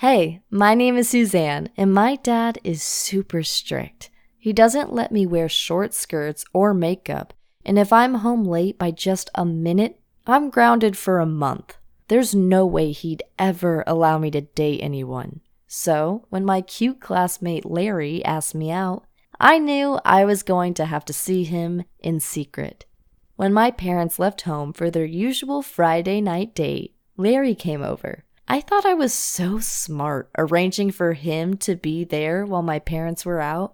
Hey, my name is Suzanne, and my dad is super strict. He doesn't let me wear short skirts or makeup, and if I'm home late by just a minute, I'm grounded for a month. There's no way he'd ever allow me to date anyone. So, when my cute classmate Larry asked me out, I knew I was going to have to see him in secret. When my parents left home for their usual Friday night date, Larry came over. I thought I was so smart arranging for him to be there while my parents were out.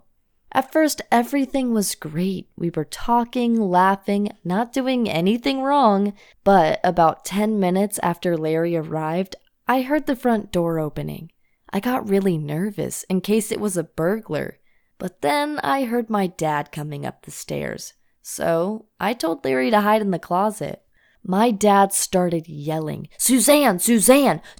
At first, everything was great. We were talking, laughing, not doing anything wrong. But about 10 minutes after Larry arrived, I heard the front door opening. I got really nervous in case it was a burglar. But then I heard my dad coming up the stairs. So I told Larry to hide in the closet. My dad started yelling, Suzanne,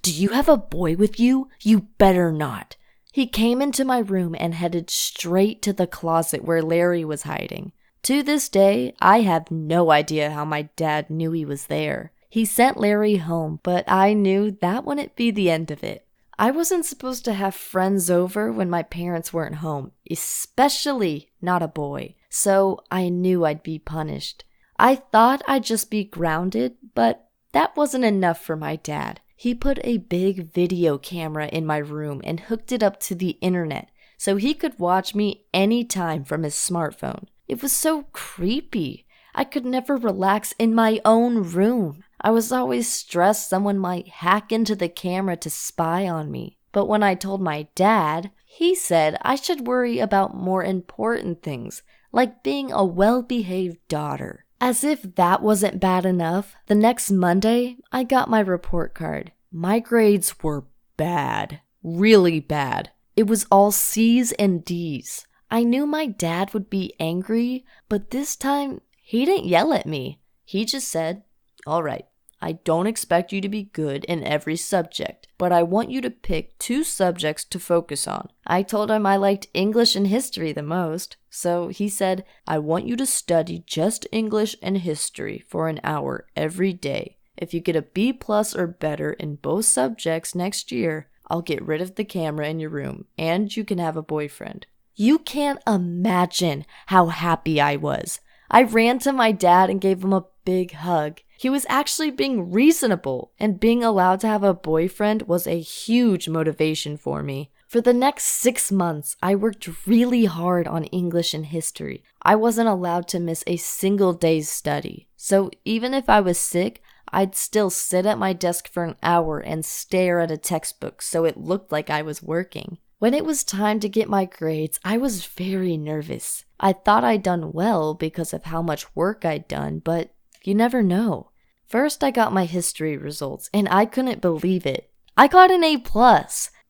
do you have a boy with you? You better not. He came into my room and headed straight to the closet where Larry was hiding. To this day, I have no idea how my dad knew he was there. He sent Larry home, but I knew that wouldn't be the end of it. I wasn't supposed to have friends over when my parents weren't home, especially not a boy, so I knew I'd be punished. I thought I'd just be grounded, but that wasn't enough for my dad. He put a big video camera in my room and hooked it up to the internet so he could watch me anytime from his smartphone. It was so creepy. I could never relax in my own room. I was always stressed someone might hack into the camera to spy on me. But when I told my dad, he said I should worry about more important things, like being a well-behaved daughter. As if that wasn't bad enough, the next Monday, I got my report card. My grades were bad. Really bad. It was all C's and D's. I knew my dad would be angry, but this time, he didn't yell at me. He just said, "All right, I don't expect you to be good in every subject, but I want you to pick 2 subjects to focus on." I told him I liked English and history the most, so he said, "I want you to study just English and history for an hour every day. If you get a B+ or better in both subjects next year, I'll get rid of the camera in your room, and you can have a boyfriend." You can't imagine how happy I was. I ran to my dad and gave him a big hug. He was actually being reasonable, and being allowed to have a boyfriend was a huge motivation for me. For the next 6 months, I worked really hard on English and history. I wasn't allowed to miss a single day's study. So even if I was sick, I'd still sit at my desk for an hour and stare at a textbook so it looked like I was working. When it was time to get my grades, I was very nervous. I thought I'd done well because of how much work I'd done, but you never know. First, I got my history results, and I couldn't believe it. I got an A+.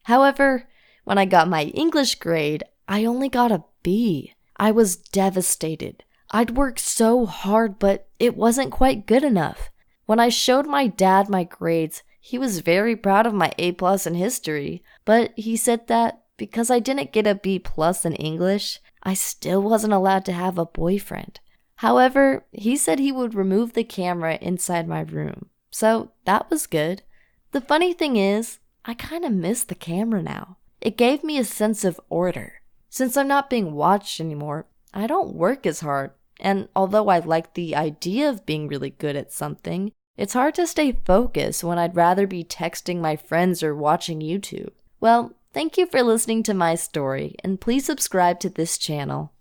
However, when I got my English grade, I only got a B. I was devastated. I'd worked so hard, but it wasn't quite good enough. When I showed my dad my grades, he was very proud of my A+ in history, but he said that because I didn't get a B+ in English, I still wasn't allowed to have a boyfriend. However, he said he would remove the camera inside my room, so that was good. The funny thing is, I kind of miss the camera now. It gave me a sense of order. Since I'm not being watched anymore, I don't work as hard, and although I like the idea of being really good at something, it's hard to stay focused when I'd rather be texting my friends or watching YouTube. Well, thank you for listening to my story, and please subscribe to this channel.